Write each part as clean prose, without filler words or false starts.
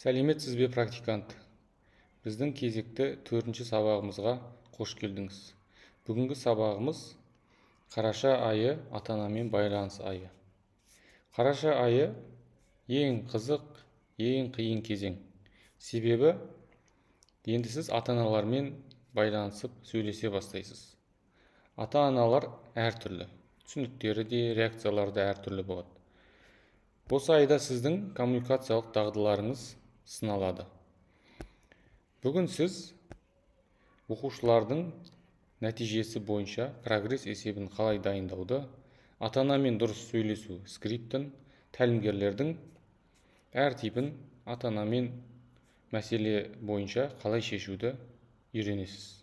Сәлеметсіз бе, практикант? Біздің кезекті 4-ші сабағымызға қош келдіңіз. Бүгінгі сабағымыз қараша айы ата-анамен байланыс айы. Қараша айы ең қызық, ең қиын кезең. Себебі енді сіз ата-аналармен байланысып сөйлесе бастайсыз. Ата-аналар әртүрлі, түсініктері де, реакциялары да әртүрлі болады. Осы айда сіздің коммуникациялық дағдыларыңыз сыналады. Бүгін сіз оқушылардың нәтижесі бойынша прогресс есебін қалай дайындауды, ата-анамен дұрыс сөйлесу скриптін, тәлімгерлердің әр типін ата-анамен мәселе бойынша қалай шешуді үйренесіз.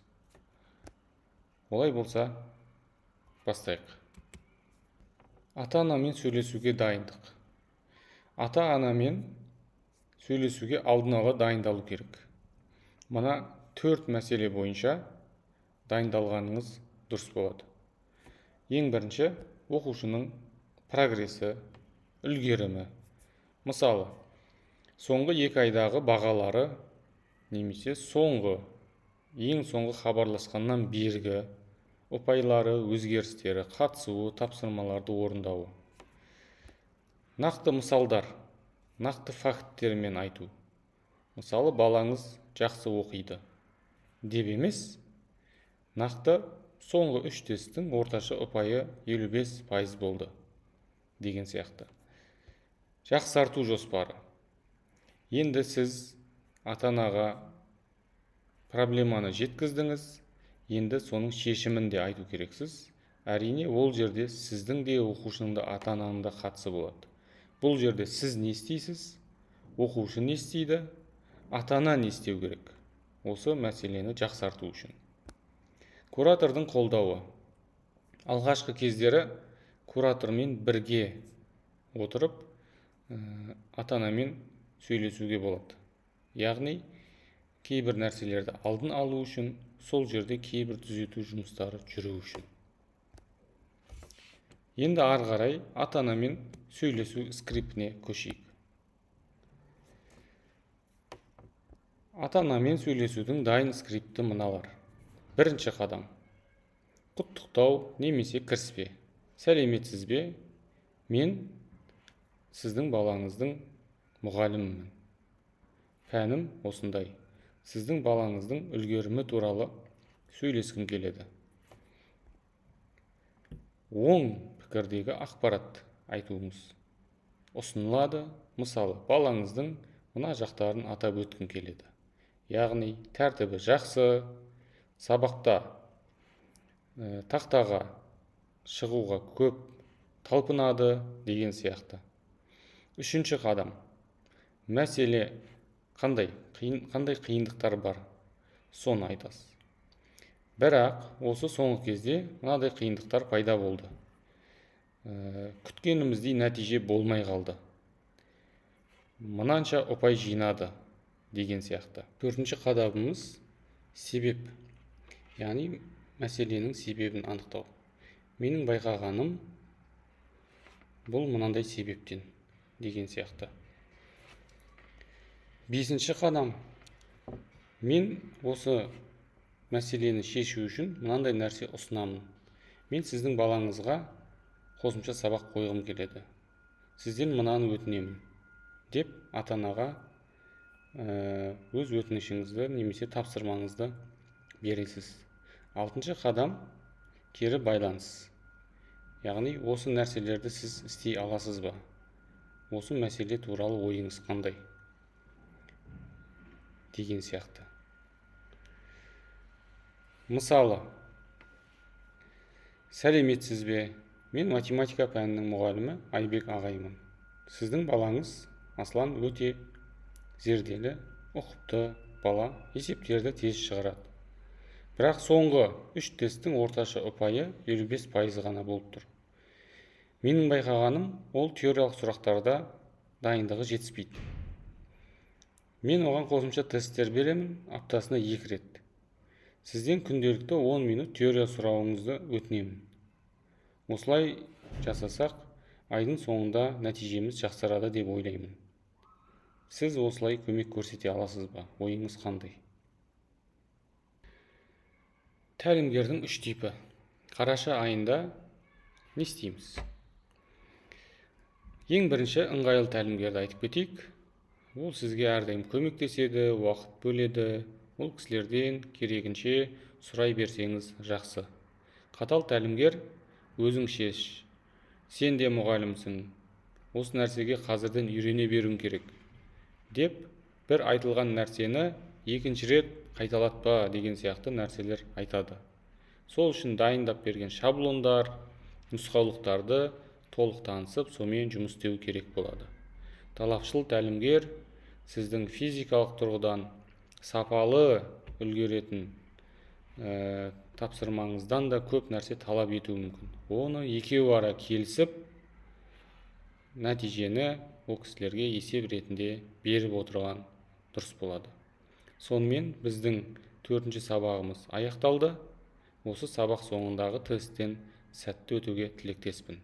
Олай болса, бастайық. Ата-анамен сөйлесуге дайындық. Ата-анамен сөйлесуге алдын ала дайындалу керек. Мына 4 мәселе бойынша дайындалғаныңыз дұрыс болады. Ең бірінші, оқушының прогрессі, үлгерімі. Мысалы, соңғы 2 айдағы бағалары, немесе ең соңғы хабарласқаннан бергі ұпайлары, өзгерістері, қатысуы, тапсырмаларды орындауы. Нақты мысалдар, нақты факттермен айту. Мысалы, балаңыз жақсы оқиды деп емес, нақты соңғы 3 тесттің орташа ұпайы 55% болды деген сияқты. Жақсарту жоспары. Енді сіз ата-анаға проблеманы жеткіздіңіз, енді соның шешімін де айту керексіз. Әрине, ол жерде сіздің де оқушының да ата-ананың да қатысы болады. Бұл жерде сіз не істейсіз, оқушы не істейді, ата-ана не істеу керек осы мәселені жақсарту үшін. Куратордың қолдауы. Алғашқы кездері куратормен бірге отырып ата-анамен сөйлесуге болады. Яғни, кейбір нәрселерді алдын алу үшін, сол жерде кейбір түзету жұмыстары жүру үшін. Енді ары қарай ата-анамен сөйлесу скриптіне көшейік. Ата-анамен сөйлесудің дайын скрипті мыналар. Бірінші қадам. Құттықтау немесе кіріспе. Сәлеметсіз бе? Мен сіздің балаңыздың мұғалімімін. Пәнім осындай. Сіздің балаңыздың үлгерімі туралы сөйлескім келеді. Оң пікірдегі ақпарат айтуымыз ұсынылады. Мысалы, балаңыздың мына жақтарын атап өткім келеді. Яғни, тәртібі жақсы, сабақта тақтаға шығуға көп талпынады деген сияқты. Үшінші қадам. Мәселе қандай қиындықтар бар, соны айтасыз. Бірақ осы соңғы кезде мынадай қиындықтар пайда болды. Күткеніміздей нәтиже болмай қалды. Мынанша ұпай жинады деген сияқты. 4-ші қадамымыз себеп. Яғни, мәселенің себебін анықтау. Менің байқағаным бұл мынандай себептен деген сияқты. 5-ші қадам. Мен осы мәселені шешу үшін мынандай нәрсе ұсынамын. Мен сіздің балаңызға қосымша сабақ қойғым келеді. Сізден мынаны өтінемін деп ата-анаға өз өтінішіңізді немесе тапсырмаңызды бересіз. 6-ші қадам кері байланыс. Яғни, осы нәрселерді сіз істей аласыз ба? Осы мәселе туралы ойыңыз қандай? Деген сияқты. Мысалы, сәлеметсіз бе? Мен математика пәнінің мұғалімі Айбек ағаймын. Сіздің балаңыз Аслан өте зерделі, ұқыпты бала, есептерді тез шығарады. Бірақ соңғы 3 тесттің орташа ұпайы 55% ғана болып тұр. Менің байқағаным, ол теориялық сұрақтарда дайындығы жетіспейді. Мен оған қосымша тесттер беремін, аптасына 2 рет. Сізден күнделікті 10 минут теория сұрауыңызды өтінемін. Осылай жасасақ, айдың соңында нәтижеміз жақсарады деп ойлаймын. Сіз осылай көмек көрсете аласыз ба? Ойыңыз қандай? Тәлімгердің 3 типі. Қараша айында не істейміз? Ең бірінші ыңғайлы тәлімгерді айтып кетейік. Ол сізге әрдайым көмектеседі, уақыт бөледі. Ол кісілерден керегінше сұрай берсеңіз жақсы. Қатал тәлімгер өзің шеш. Сен де мұғалімсің. Осы нәрсеге қазірден үйрене беруің керек. Деп бір айтылған нәрсені екінші рет қайталатпа деген сияқты нәрселер айтады. Сол үшін дайындап берген шаблондар, нұсқаулықтарды толық танысып, сонымен жұмыс істеу керек болады. Талапшыл тәлімгер сіздің физикалық тұрғыдан сапалы үлгеретін тапсырмаңыздан да көп нәрсе талап етуі мүмкін. Оны екеуі ара келісіп, нәтижені ол кісілерге есеп ретінде беріп отырған дұрыс болады. Сонымен біздің 4-ші сабағымыз аяқталды. Осы сабақ соңындағы тесттен сәтті өтуге тілектеспін.